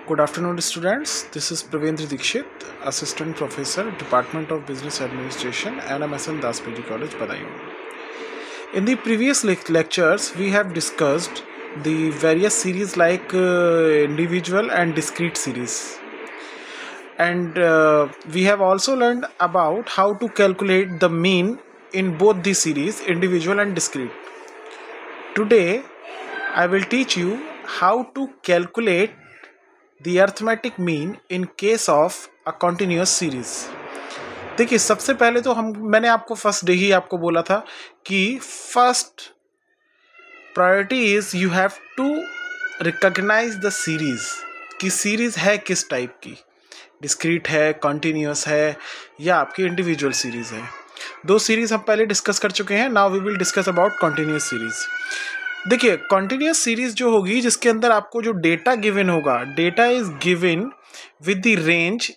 Good afternoon, students. This is Pravendra Dikshit, Assistant Professor, Department of Business Administration, NMSN Das PG College, Badaun. In the previous lectures, we have discussed the various series like individual and discrete series. And we have also learned about how to calculate the mean in both the series, individual and discrete. Today, I will teach you how to calculate the arithmetic mean in case of a continuous series. देखिए, सबसे पहले तो मैंने आपको first day ही आपको बोला था कि first priority is you have to recognise the series कि सीरीज है किस टाइप की, डिस्क्रीट है, कॉन्टिन्यूस है या आपकी इंडिविजुअल सीरीज है. दो सीरीज हम पहले डिस्कस कर चुके हैं. Now we will discuss about continuous series. देखिए, कॉन्टिन्यूस सीरीज जो होगी जिसके अंदर आपको जो डेटा गिवन होगा, data is given with the range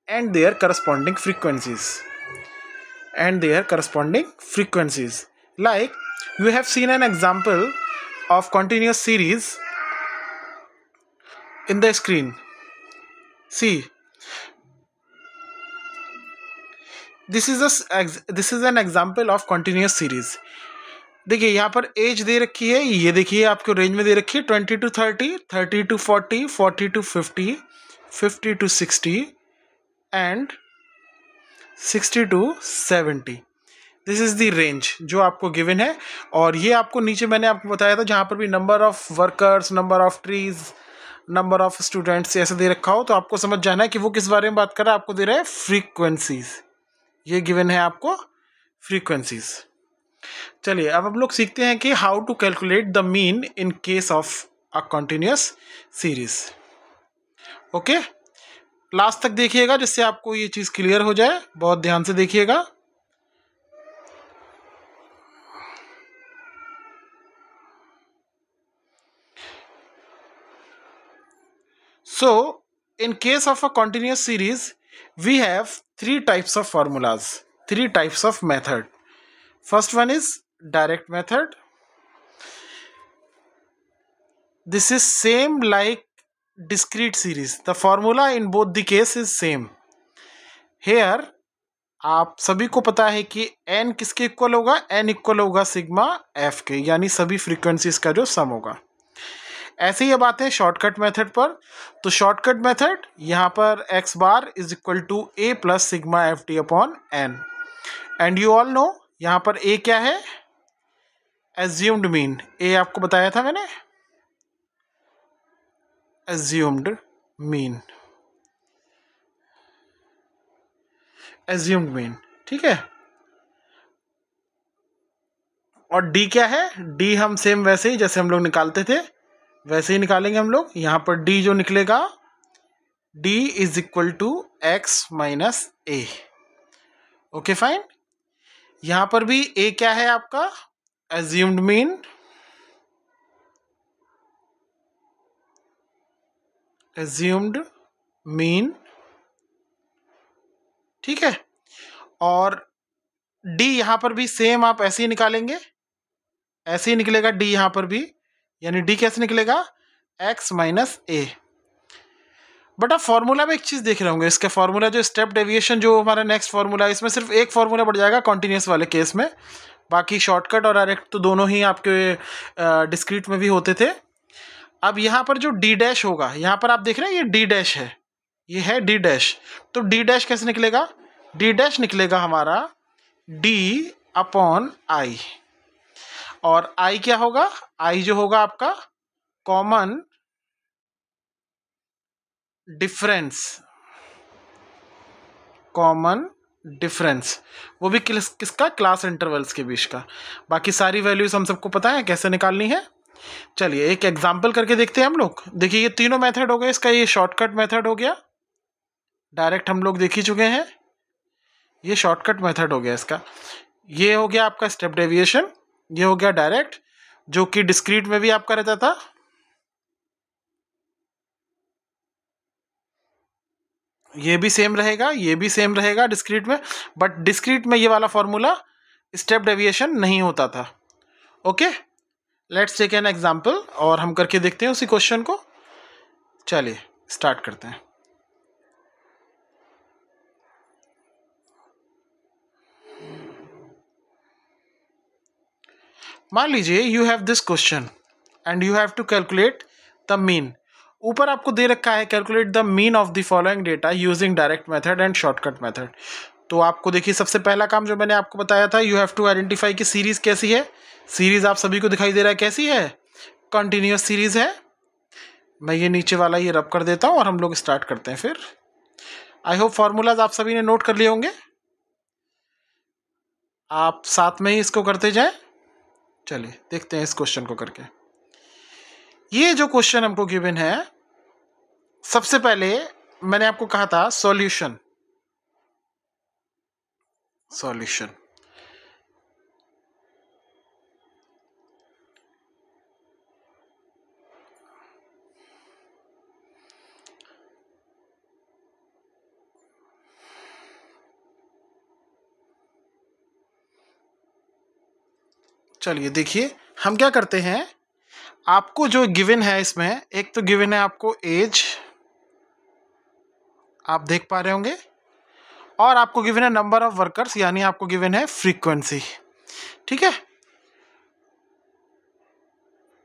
and their corresponding frequencies. Like you have seen an example of continuous series in the screen. See, this is an example of continuous series. देखिए, यहाँ पर as they रखी है, ये देखिए आपको range में दे रखी है 20 to 30, 30 to 40, 40 to 50, 50 to 60 and 60 to 70. This is the range जो आपको गिवन है. और ये आपको नीचे मैंने आपको बताया था जहाँ पर भी number of workers, number of trees, number of students ऐसे दे रखा हो तो आपको समझ जाना है कि वो किस बारे में बात कर रहा है. आपको दे रहा है फ्रीक्वेंसीज, ये गिवन है आपको फ्रीक्वेंसीज. चलिए, अब हम लोग सीखते हैं कि how to calculate the mean in case of a continuous series. Okay, last तक देखिएगा जिससे आपको ये चीज क्लियर हो जाए. बहुत ध्यान से देखिएगा. So, in case of a continuous series, we have three types of formulas, three types of method. First one is direct method. This is same like discrete series. The formula in both the case is same. Here, आप सभी को पता है कि n किसके equal होगा, n equal होगा sigma f के, यानी सभी फ्रीक्वेंसीज का जो सम होगा. ऐसे ही अब आते हैं शॉर्टकट मेथड पर. तो शॉर्टकट मेथड यहाँ पर x bar is equal to a plus sigma f t upon n. And you all know यहाँ पर a क्या है, एज्यूम्ड मीन. a आपको बताया था मैंने, एज्यूम्ड मीन, एज्यूम्ड मीन. ठीक है. और d क्या है, d हम सेम वैसे ही जैसे हम लोग निकालते थे वैसे ही निकालेंगे हम लोग. यहां पर d जो निकलेगा, d is equal to x minus a. Okay fine. यहां पर भी a क्या है आपका, एज्यूम्ड मीन, एज्यूम्ड मीन. ठीक है. और d यहां पर भी सेम आप ऐसे ही निकालेंगे, ऐसे ही निकलेगा d यहां पर भी, यानी d कैसे निकलेगा, x माइनस ए. बट आप फॉर्मूला में एक चीज देख रहे होंगे, इसका फॉर्मूला जो स्टेप डेविएशन जो हमारा नेक्स्ट फॉर्मूला है, इसमें सिर्फ एक फॉर्मूला बढ़ जाएगा कॉन्टिन्यूस वाले केस में. बाकी शॉर्टकट और डायरेक्ट तो दोनों ही आपके डिस्क्रीट में भी होते थे. अब यहाँ पर जो d डैश होगा, यहाँ पर आप देख रहे हैं ये d डैश है, ये है d डैश. तो d डैश कैसे निकलेगा, d डैश निकलेगा हमारा d अपॉन i. और i क्या होगा, i जो होगा आपका कॉमन डिफरेंस, कॉमन डिफरेंस, वो भी किसका, क्लास इंटरवल्स के बीच का. बाकी सारी वैल्यूज हम सबको पता है कैसे निकालनी है. चलिए एक एग्जांपल करके देखते हैं हम लोग. देखिए, ये तीनों मेथड हो गए. इसका ये शॉर्टकट मेथड हो गया, डायरेक्ट हम लोग देख ही चुके हैं, ये शॉर्टकट मेथड हो गया इसका. ये हो गया आपका स्टेप डेविएशन, ये हो गया डायरेक्ट जो कि डिस्क्रीट में भी आपका रहता था. ये भी सेम रहेगा, ये भी सेम रहेगा डिस्क्रीट में. बट डिस्क्रीट में ये वाला फॉर्मूला स्टेप डेविएशन नहीं होता था. Okay, let's take an example और हम करके देखते हैं उसी क्वेश्चन को. चलिए स्टार्ट करते हैं। मान लीजिए you have this question and you have to calculate the mean. ऊपर आपको दे रखा है calculate the mean of the following data using direct method and shortcut method. तो आपको देखिए सबसे पहला काम जो मैंने आपको बताया था, यू हैव टू आइडेंटिफाई कि सीरीज कैसी है। सीरीज आप सभी को दिखाई दे रहा है कैसी है, कंटिन्यूअस सीरीज है। मैं ये नीचे वाला ये रब कर देता हूँ और हम लोग स्टार्ट करते हैं फिर। आई होप फॉर्मूलाज आप सभी ने नोट कर लिए होंगे, आप साथ में ही इसको करते जाएं। चलिए देखते हैं इस क्वेश्चन को करके। ये जो क्वेश्चन हमको गिवन है, सबसे पहले मैंने आपको कहा था सॉल्यूशन। सॉल्यूशन चलिए देखिए हम क्या करते हैं, आपको जो गिवन है इसमें एक तो गिवन है आपको एज, आप देख पा रहे होंगे, और आपको गिवन है नंबर ऑफ वर्कर्स, यानी आपको गिवन है फ्रीक्वेंसी। ठीक है,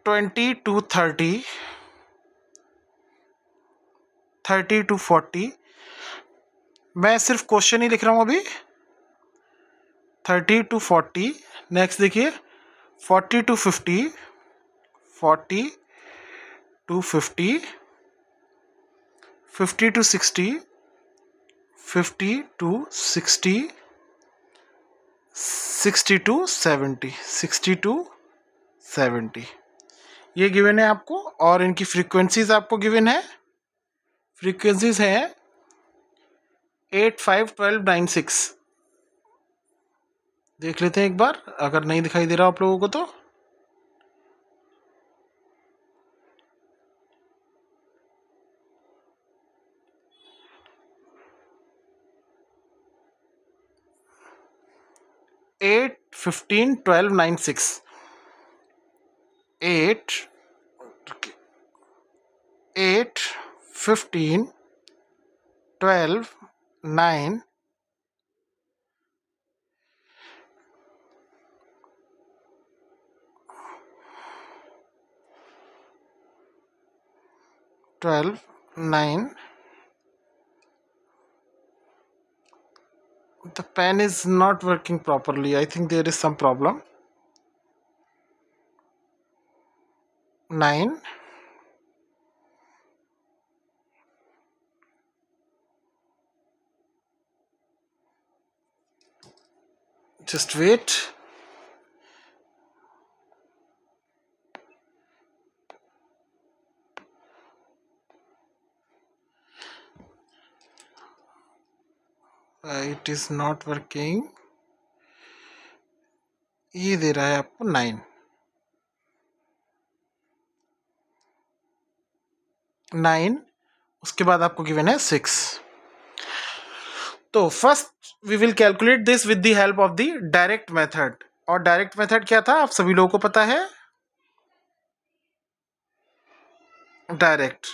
20 to 30, 30 to 40। मैं सिर्फ क्वेश्चन ही लिख रहा हूँ अभी। 30 to 40, नेक्स्ट देखिए 40 to 50, 40 to 50, 50 to 60, 50 to 60, 60 to 70, 60 to 70, ये गिवन है आपको। और इनकी फ्रीक्वेंसीज आपको गिवन है, फ्रीक्वेंसीज हैं 8, 5, 12, 9, 6। देख लेते हैं एक बार, अगर नहीं दिखाई दे रहा आप लोगों को तो। Eight, 15, 12, 9, 6, 8, 8, 15, 12, 9, 12, 9। The pen is not working properly. I think there is some problem. 9, just wait. It is not working. ये दे रहा है आपको 9, 9, उसके बाद आपको गिवन है 6। तो first we will calculate this with the help of the direct method. और डायरेक्ट मेथड क्या था आप सभी लोगों को पता है, direct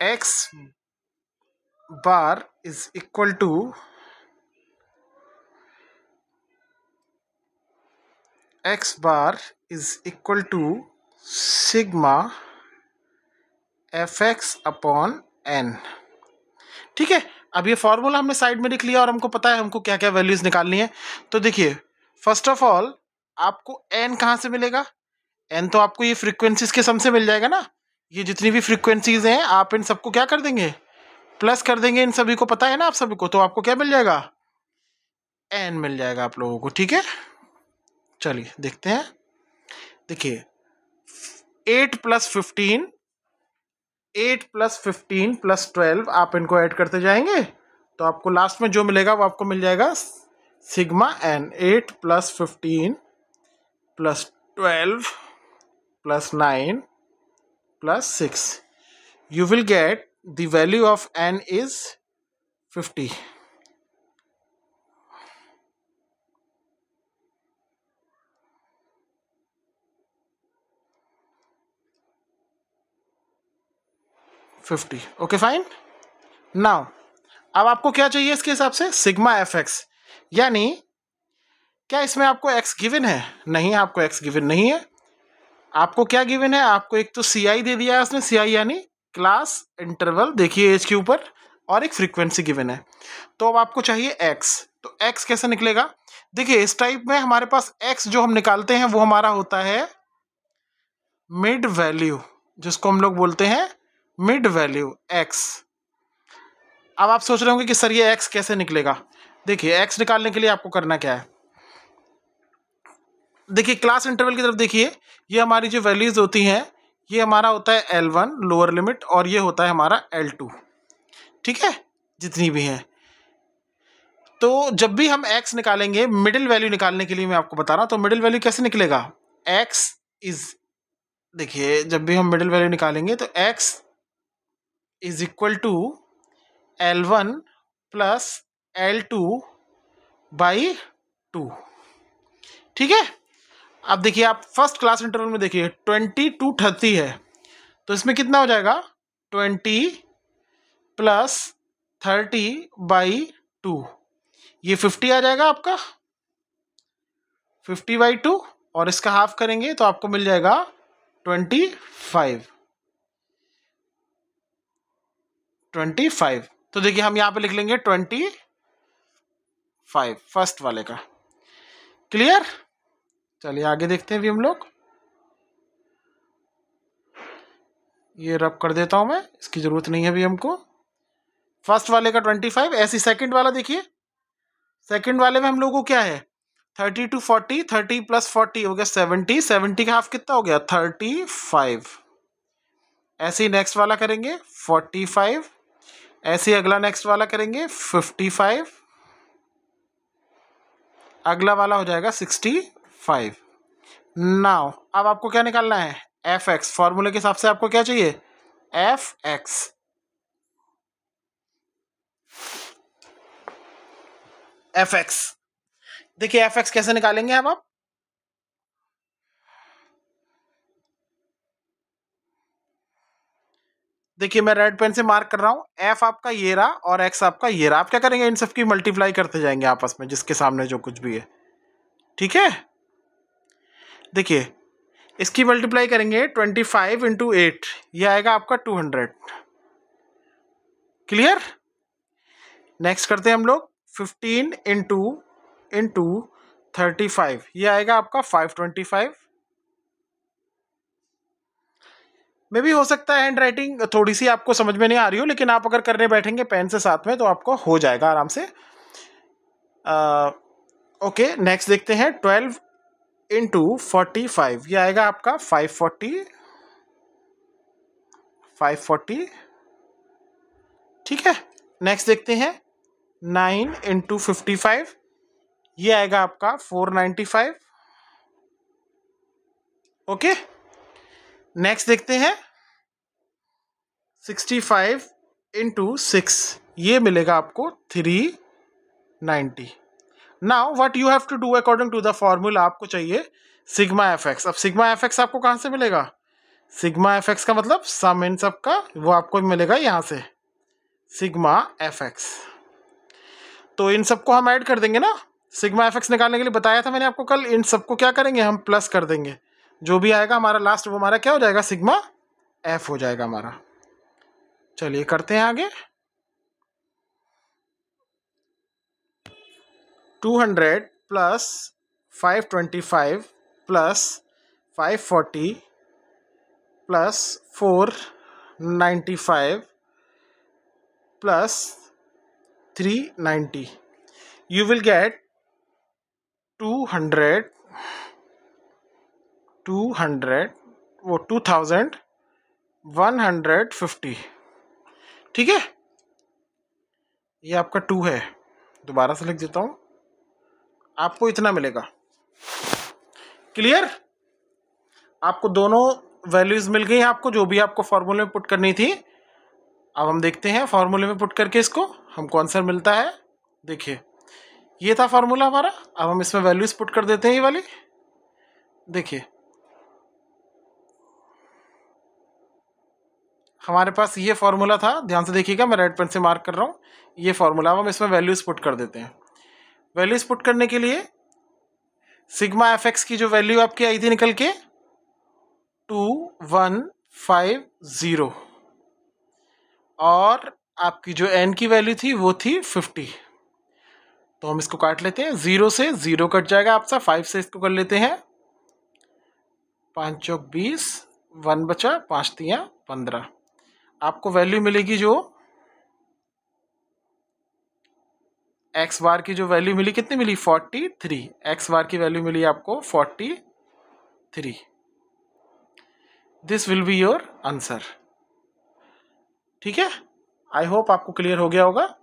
x bar is equal to x bar is equal to sigma fx upon n। ठीक है, अब ये फॉर्मूला हमने साइड में लिख लिया और हमको पता है हमको क्या क्या वैल्यूज निकालनी है। तो देखिए फर्स्ट ऑफ ऑल आपको n कहाँ से मिलेगा, n तो आपको ये फ्रीक्वेंसीज के सम से मिल जाएगा ना। ये जितनी भी फ्रीक्वेंसीज हैं आप इन सबको क्या कर देंगे, प्लस कर देंगे, इन सभी को पता है ना आप सभी को, तो आपको क्या मिल जाएगा, n मिल जाएगा आप लोगों को। ठीक है, चलिए देखते हैं। देखिए 8 + 15, 8 + 15 + 12, आप इनको ऐड करते जाएंगे तो आपको लास्ट में जो मिलेगा वो आपको मिल जाएगा sigma n। 8 + 15 + 12 + 9 + 6, you will get the value of n is 50। 50। Okay fine. Now अब आपको क्या चाहिए इसके हिसाब से, सिग्मा एफ एक्स। यानी क्या इसमें आपको एक्स गिवन है? नहीं, आपको एक्स गिवन नहीं है। आपको क्या गिवन है? आपको एक तो सी आई दे दिया है उसने, सी आई यानी क्लास इंटरवल, देखिए एज के ऊपर, और एक फ्रीक्वेंसी गिवन है। तो अब आपको चाहिए एक्स। तो एक्स कैसे निकलेगा? देखिए इस टाइप में हमारे पास एक्स जो हम निकालते हैं वो हमारा होता है मिड वैल्यू, जिसको हम लोग बोलते हैं मिड वैल्यू एक्स। अब आप सोच रहे होंगे कि सर ये एक्स कैसे निकलेगा। देखिए एक्स निकालने के लिए आपको करना क्या है, देखिए क्लास इंटरवल की तरफ देखिए, ये हमारी जो वैल्यूज होती हैं ये हमारा होता है L1 लोअर लिमिट, और ये होता है हमारा L2, ठीक है, जितनी भी हैं। तो जब भी हम x निकालेंगे, मिडिल वैल्यू निकालने के लिए मैं आपको बता रहा हूँ, तो मिडिल वैल्यू कैसे निकलेगा, x इज, देखिए जब भी हम मिडिल वैल्यू निकालेंगे तो x is equal to L1 plus L2 by 2, ठीक है। अब देखिए आप फर्स्ट क्लास इंटरवल में देखिए 20 to 30 है, तो इसमें कितना हो जाएगा 20 प्लस 30 बाई 2, ये 50 आ जाएगा आपका, 50 बाई 2, और इसका हाफ करेंगे तो आपको मिल जाएगा 25। तो देखिए हम यहाँ पे लिख लेंगे 25 फर्स्ट वाले का। क्लियर? चलिए आगे देखते हैं अभी हम लोग। ये रब कर देता हूं मैं, इसकी जरूरत नहीं है अभी हमको। फर्स्ट वाले का 25, ऐसी सेकंड वाला देखिए, सेकंड वाले में हम लोगों को क्या है 30 to 40, 30 प्लस 40 हो गया 70, 70 का हाफ कितना हो गया 35। ऐसे ही नेक्स्ट वाला करेंगे 45, ऐसे ही अगला नेक्स्ट वाला करेंगे 55, अगला वाला हो जाएगा 65। नाउ अब आपको क्या निकालना है, एफ एक्स। फॉर्मूले के हिसाब से आपको क्या चाहिए, एफ एक्स। एफ एक्स, देखिए एफ एक्स कैसे निकालेंगे अब आप, देखिए मैं रेड पेन से मार्क कर रहा हूं, एफ आपका ये रहा और एक्स आपका ये रहा। आप क्या करेंगे, इन सब की मल्टीप्लाई करते जाएंगे आपस में, जिसके सामने जो कुछ भी है, ठीक है। देखिए इसकी मल्टीप्लाई करेंगे 25 इंटू 8, ये आएगा आपका 200। क्लियर? नेक्स्ट करते हैं हम लोग 15 इंटू 35, ये आएगा आपका 525। मे भी हो सकता है हैंड राइटिंग थोड़ी सी आपको समझ में नहीं आ रही हो, लेकिन आप अगर करने बैठेंगे पेन से साथ में तो आपको हो जाएगा आराम से। ओके नेक्स्ट देखते हैं 12 इंटू 45, ये आएगा आपका 540, ठीक है। नेक्स्ट देखते हैं 9 इंटू 55, ये आएगा आपका 495। ओके नेक्स्ट देखते हैं 65 इंटू 6, ये मिलेगा आपको 390। Now what you have to do according to the formula, आपको चाहिए सिग्मा एफ एक्स। अब सिग्मा एफ एक्स आपको कहाँ से मिलेगा, सिग्मा एफ एक्स का मतलब सम इन सब का, वो आपको मिलेगा यहाँ से सिग्मा एफ एक्स। तो इन सबको हम ऐड कर देंगे ना, सिग्मा एफ एक्स निकालने के लिए बताया था मैंने आपको कल, इन सबको क्या करेंगे हम प्लस कर देंगे, जो भी आएगा हमारा लास्ट वो हमारा क्या हो जाएगा, सिग्मा एफ हो जाएगा हमारा। चलिए करते हैं आगे। 200 plus 525 plus 540 plus 495 plus 390, you will get 200 वो 2150, ठीक है। ये आपका 2 है, दोबारा से लिख देता हूं, आपको इतना मिलेगा। क्लियर? आपको दोनों वैल्यूज मिल गई, आपको जो भी आपको फॉर्मूले में पुट करनी थी। अब हम देखते हैं फॉर्मूले में पुट करके इसको हमको आंसर मिलता है। देखिए ये था फॉर्मूला हमारा, अब हम इसमें वैल्यूज पुट कर देते हैं ये वाली। देखिए हमारे पास ये फॉर्मूला था, ध्यान से देखिएगा, मैं रेड पेन से मार्क कर रहा हूँ, ये फॉर्मूला। अब हम इसमें वैल्यूज पुट कर देते हैं। वैल्यूज पुट करने के लिए सिग्मा एफ एक्स की जो वैल्यू आपकी आई थी निकल के 2150, और आपकी जो एन की वैल्यू थी वो थी 50। तो हम इसको काट लेते हैं, 0 से 0 कट जाएगा आपका, 5 से इसको कर लेते हैं, 5 चौक 20, 1 बचा, 5 तियां 15। आपको वैल्यू मिलेगी जो एक्स बार की जो वैल्यू मिली, कितनी मिली, 43। एक्स बार की वैल्यू मिली आपको 43। This will be your answer. ठीक है, आई होप आपको क्लियर हो गया होगा।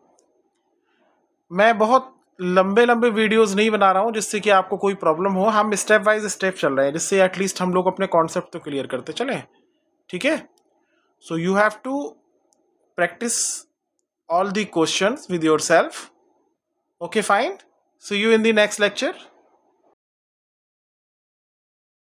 मैं बहुत लंबे लंबे वीडियोस नहीं बना रहा हूँ जिससे कि आपको कोई प्रॉब्लम हो। हम स्टेप वाइज स्टेप चल रहे हैं जिससे एटलीस्ट हम लोग अपने कॉन्सेप्ट तो क्लियर करते चलें। ठीक है, so you have to practise all the questions with yourself. Okay, fine. See you in the next lecture.